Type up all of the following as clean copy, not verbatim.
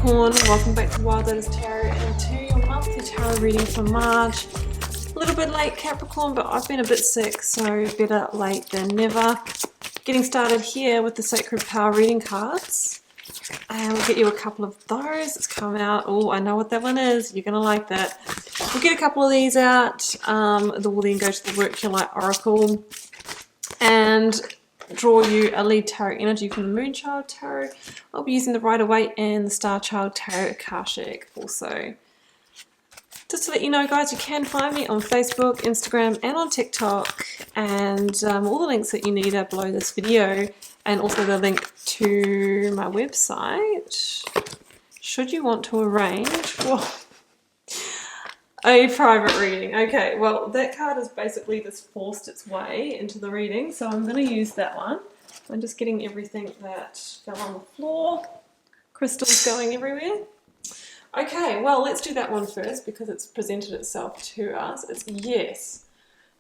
Capricorn, welcome back to Wild Lotus Tarot and to your monthly tarot reading for March. A little bit late, Capricorn, but I've been a bit sick, so better late than never. Getting started here with the Sacred Power reading cards. And we'll get you a couple of those. It's come out. Oh, I know what that one is. You're going to like that. We'll get a couple of these out. We'll then go to the Work Your Light Oracle and draw you a lead tarot energy from the Moonchild Tarot. I'll be using the Rider-Waite and the Star Child Tarot Akashic also. Just to let you know, guys, you can find me on Facebook, Instagram, and on TikTok, and all the links that you need are below this video, and also the link to my website, should you want to arrange a private reading. Okay, well, that card has basically just forced its way into the reading, so I'm going to use that one. I'm just getting everything that fell on the floor. Crystals going everywhere. Okay, well, let's do that one first because it's presented itself to us. It's yes.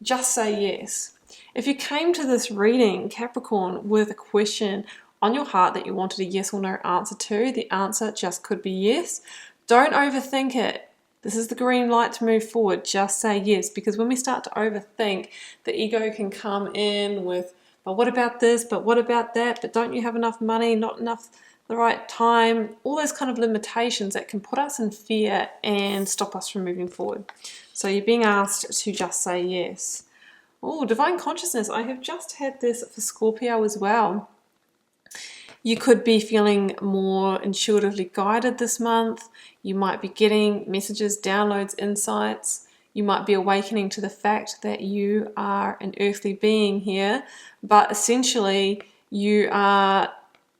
Just say yes. If you came to this reading, Capricorn, with a question on your heart that you wanted a yes or no answer to, the answer just could be yes. Don't overthink it. This is the green light to move forward. Just say yes, because when we start to overthink, the ego can come in with, but what about this, but what about that, but don't you have enough money, not enough the right time, all those kind of limitations that can put us in fear and stop us from moving forward. So you're being asked to just say yes. Oh, divine consciousness. I have just had this for Scorpio as well. You could be feeling more intuitively guided this month. You might be getting messages, downloads, insights. You might be awakening to the fact that you are an earthly being here, but essentially you are,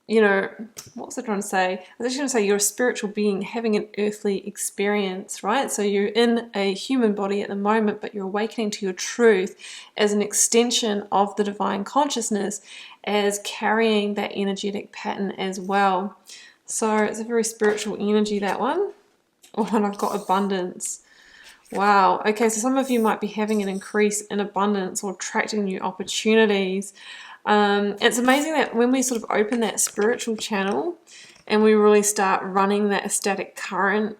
what was I trying to say? I was actually going to say you're a spiritual being having an earthly experience, right? So you're in a human body at the moment, but you're awakening to your truth as an extension of the divine consciousness, as carrying that energetic pattern as well. So it's a very spiritual energy, that one. Oh, and I've got abundance. Wow. Okay, so some of you might be having an increase in abundance or attracting new opportunities. It's amazing that when we sort of open that spiritual channel and we really start running that ecstatic current,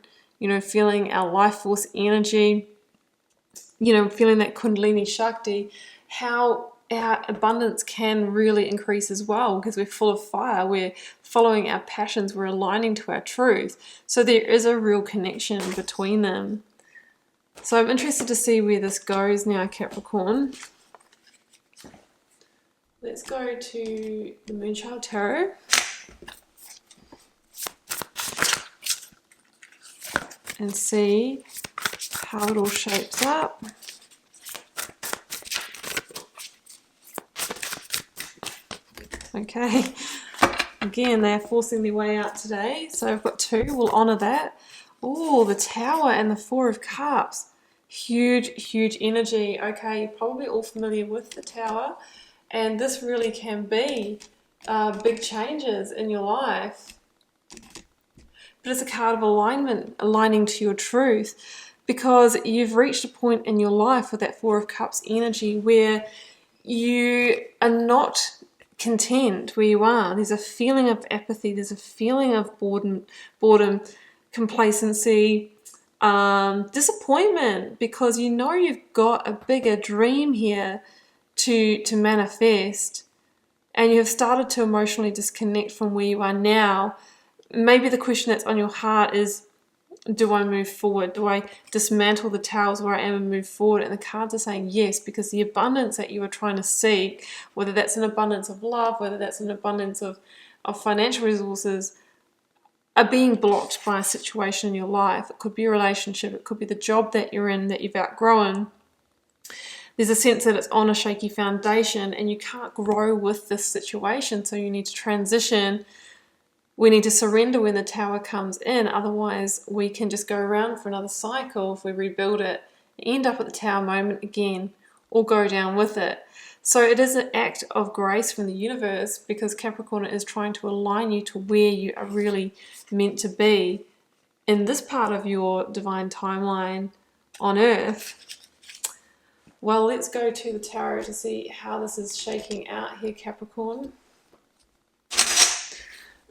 feeling our life force energy, feeling that Kundalini Shakti, how our abundance can really increase as well, because we're full of fire, we're following our passions, we're aligning to our truth. So there is a real connection between them. So I'm interested to see where this goes now, Capricorn. Let's go to the Moonchild Tarot. And see how it all shapes up. Okay, again, they're forcing their way out today. So I've got two, we'll honour that. Oh, the Tower and the Four of Cups. Huge, huge energy. Okay, you're probably all familiar with the Tower. And this really can be big changes in your life. But it's a card of alignment, aligning to your truth. Because you've reached a point in your life with that Four of Cups energy where you are not content where you are. There's a feeling of apathy, there's a feeling of boredom, complacency, disappointment, because you've got a bigger dream here to manifest, and you have started to emotionally disconnect from where you are now. Maybe the question that's on your heart is, do I move forward? Do I dismantle the towers where I am and move forward? And the cards are saying yes, because the abundance that you are trying to seek, whether that's an abundance of love, whether that's an abundance of financial resources, are being blocked by a situation in your life. It could be a relationship, it could be the job that you're in that you've outgrown. There's a sense that it's on a shaky foundation and you can't grow with this situation, so you need to transition. We need to surrender when the Tower comes in, otherwise we can just go around for another cycle if we rebuild it, end up at the Tower moment again, or go down with it. So it is an act of grace from the universe, because Capricorn is trying to align you to where you are really meant to be in this part of your divine timeline on Earth. Well, let's go to the tarot to see how this is shaking out here, Capricorn.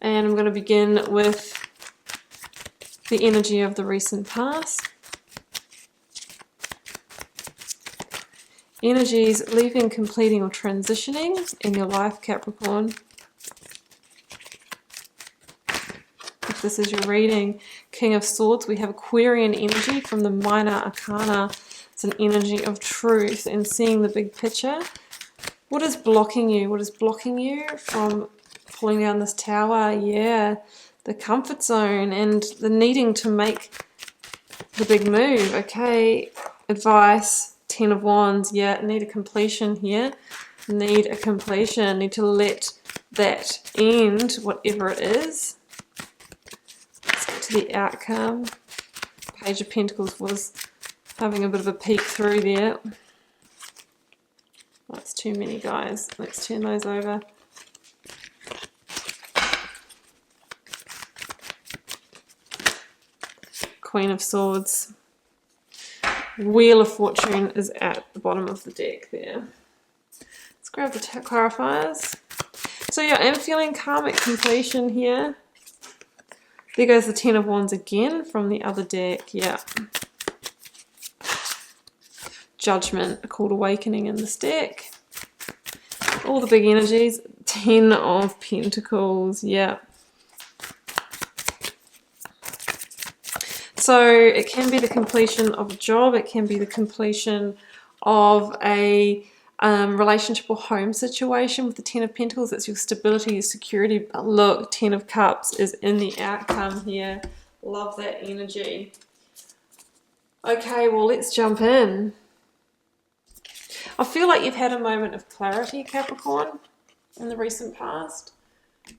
And I'm going to begin with the energy of the recent past. Energies leaving, completing or transitioning in your life, Capricorn. If this is your reading, King of Swords, we have Aquarian energy from the Minor Arcana. It's an energy of truth and seeing the big picture. What is blocking you? What is blocking you from pulling down this tower? Yeah, the comfort zone and the needing to make the big move. Okay, advice, 10 of Wands. Yeah, need a completion here. Need a completion. Need to let that end, whatever it is. Let's get to the outcome. Page of Pentacles was having a bit of a peek through there. That's too many, guys. Let's turn those over. Queen of Swords. Wheel of Fortune is at the bottom of the deck there. Let's grab the clarifiers. So yeah, I'm feeling karmic completion here. There goes the 10 of Wands again from the other deck. Yeah. Judgment, a called awakening in this deck. All the big energies. 10 of Pentacles. Yeah. So it can be the completion of a job. It can be the completion of a relationship or home situation with the 10 of Pentacles. It's your stability, your security. But look, 10 of Cups is in the outcome here. Love that energy. Okay, well, let's jump in. I feel like you've had a moment of clarity, Capricorn, in the recent past.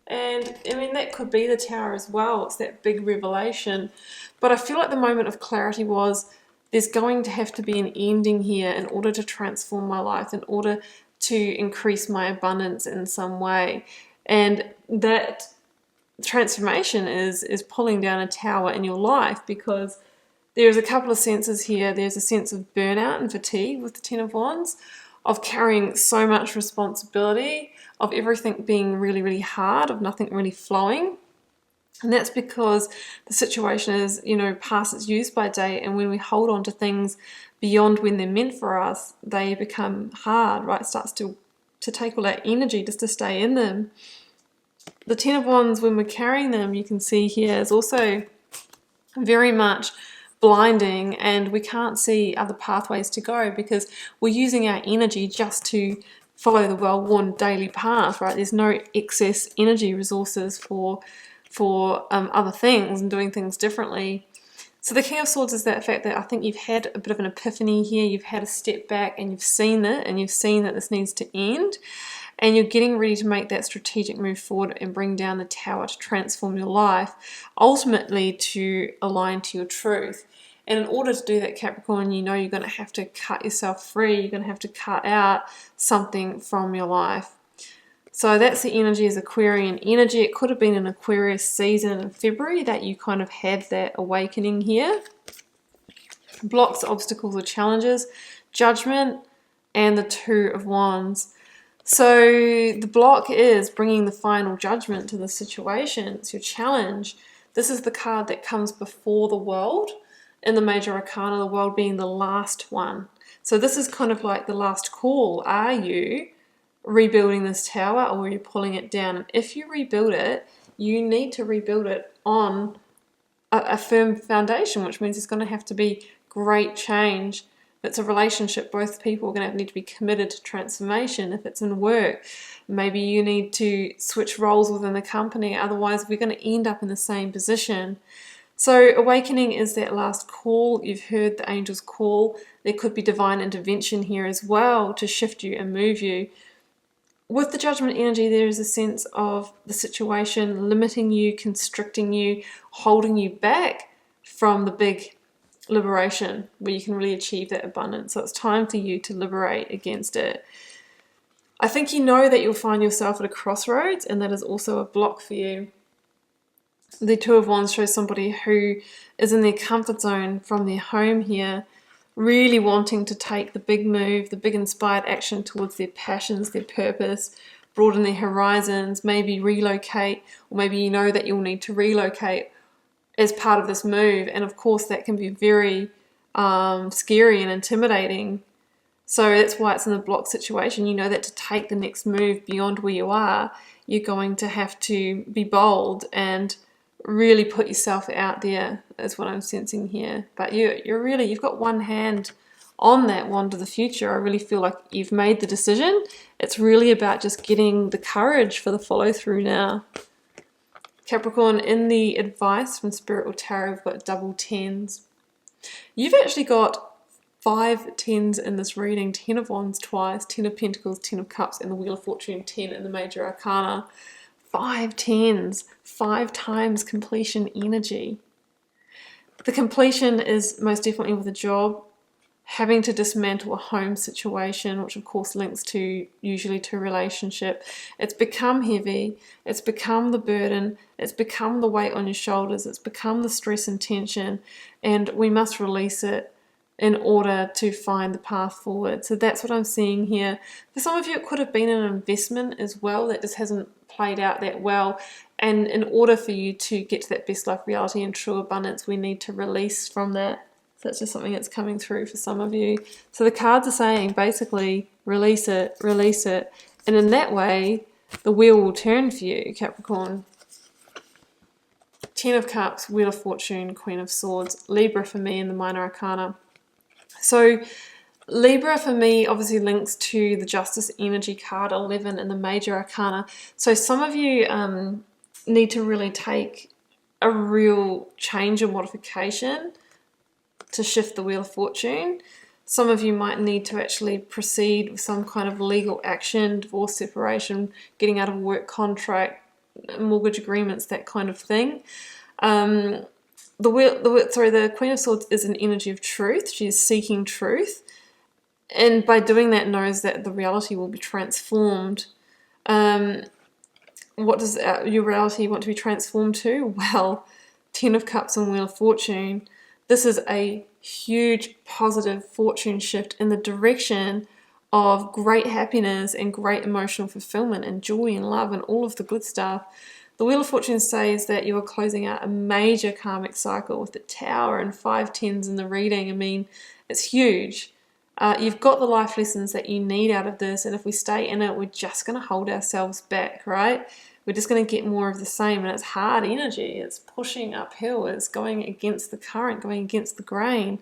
And, I mean, that could be the Tower as well. It's that big revelation. But I feel like the moment of clarity was there's going to have to be an ending here in order to transform my life, in order to increase my abundance in some way. And that transformation is pulling down a tower in your life, because there's a couple of senses here. There's a sense of burnout and fatigue with the 10 of Wands, of carrying so much responsibility, of everything being really, really hard, of nothing really flowing. And that's because the situation is, you know, past its use by date, and when we hold on to things beyond when they're meant for us, they become hard, right? It starts to take all that energy just to stay in them. The 10 of Wands, when we're carrying them, you can see here, is also very much blinding, and we can't see other pathways to go because we're using our energy just to follow the well-worn daily path, right? There's no excess energy resources for other things and doing things differently. So the King of Swords is that fact that I think you've had a bit of an epiphany here. You've had a step back and you've seen it, and you've seen that this needs to end, and you're getting ready to make that strategic move forward and bring down the tower to transform your life, ultimately to align to your truth. And in order to do that, Capricorn, you know you're going to have to cut yourself free. You're going to have to cut out something from your life. So that's the energy, is Aquarian energy. It could have been an Aquarius season in February that you kind of had that awakening here. Blocks, obstacles or challenges, Judgment, and the 2 of Wands. So the block is bringing the final judgment to the situation. It's your challenge. This is the card that comes before the World in the Major Arcana, the World being the last one. So this is kind of like the last call. Are you rebuilding this tower, or are you pulling it down? And if you rebuild it, you need to rebuild it on a firm foundation, which means it's going to have to be great change. If it's a relationship, both people are going to need to be committed to transformation. If it's in work, maybe you need to switch roles within the company. Otherwise, we're going to end up in the same position. So awakening is that last call. You've heard the angel's call. There could be divine intervention here as well to shift you and move you. With the Judgment energy, there is a sense of the situation limiting you, constricting you, holding you back from the big liberation where you can really achieve that abundance. So it's time for you to liberate against it. I think you know that you'll find yourself at a crossroads, and that is also a block for you. The 2 of Wands shows somebody who is in their comfort zone from their home here, really wanting to take the big move, the big inspired action towards their passions, their purpose, broaden their horizons, maybe relocate, or maybe you know that you'll need to relocate. as part of this move. And of course that can be very scary and intimidating. So that's why it's in the block situation. You know that to take the next move beyond where you are, you're going to have to be bold and really put yourself out there, is what I'm sensing here. But you've got one hand on that wand of the future. I really feel like you've made the decision. It's really about just getting the courage for the follow through now. Capricorn, in the advice from Spirit or Tarot, we've got double tens. You've actually got 5 tens in this reading: 10 of Wands twice, 10 of Pentacles, 10 of Cups, and the Wheel of Fortune, 10 in the Major Arcana. 5 tens, 5 times completion energy. The completion is most definitely with a job, having to dismantle a home situation, which of course links to usually to relationship. It's become heavy, it's become the burden, it's become the weight on your shoulders, it's become the stress and tension, and we must release it in order to find the path forward. So that's what I'm seeing here. For some of you, it could have been an investment as well that just hasn't played out that well. And in order for you to get to that best life reality and true abundance, we need to release from that. So that's just something that's coming through for some of you. So the cards are saying basically release it, release it. And in that way, the wheel will turn for you, Capricorn. 10 of Cups, Wheel of Fortune, Queen of Swords, Libra for me in the Minor Arcana. So Libra for me obviously links to the Justice energy card, 11 in the Major Arcana. So some of you need to really take a real change or modification to shift the Wheel of Fortune. Some of you might need to actually proceed with some kind of legal action, divorce, separation, getting out of a work mortgage agreements, that kind of thing. The Queen of Swords is an energy of truth. She is seeking truth, and by doing that knows that the reality will be transformed. What does your reality want to be transformed to? Well, 10 of Cups and Wheel of Fortune. This is a huge positive fortune shift in the direction of great happiness and great emotional fulfillment and joy and love and all of the good stuff. The Wheel of Fortune says that you are closing out a major karmic cycle with the Tower and 5 tens in the reading. I mean, it's huge. You've got the life lessons that you need out of this, and if we stay in it, we're just going to hold ourselves back, right? We're just going to get more of the same, and it's hard energy. It's pushing uphill. It's going against the current, going against the grain.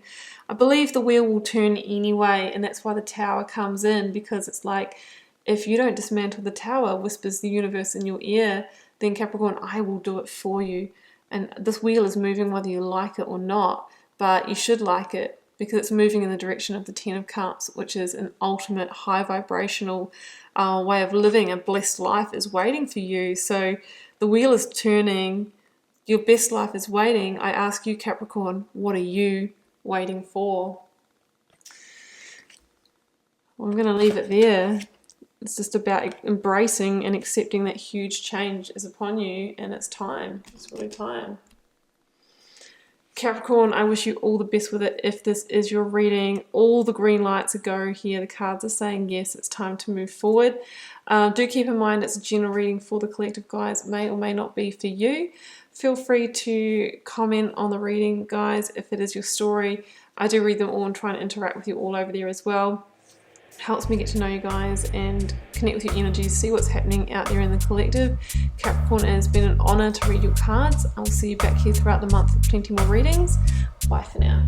I believe the wheel will turn anyway, and that's why the Tower comes in, because it's like, if you don't dismantle the Tower, whispers the universe in your ear, then Capricorn, I will do it for you. And this wheel is moving whether you like it or not, but you should like it because it's moving in the direction of the 10 of Cups, which is an ultimate high vibrational way of living. A blessed life is waiting for you. So the wheel is turning. Your best life is waiting. I ask you, Capricorn, what are you waiting for? Well, I'm going to leave it there. It's just about embracing and accepting that huge change is upon you, and it's time. It's really time. Capricorn, I wish you all the best with it. If this is your reading, all the green lights are go here. The cards are saying yes, it's time to move forward. Do keep in mind it's a general reading for the collective, guys. It may or may not be for you. Feel free to comment on the reading, guys, if it is your story. I do read them all and try and interact with you all over there as well. Helps me get to know you guys and connect with your energies, see what's happening out there in the collective. Capricorn, it has been an honor to read your cards. I'll see you back here throughout the month for plenty more readings. Bye for now.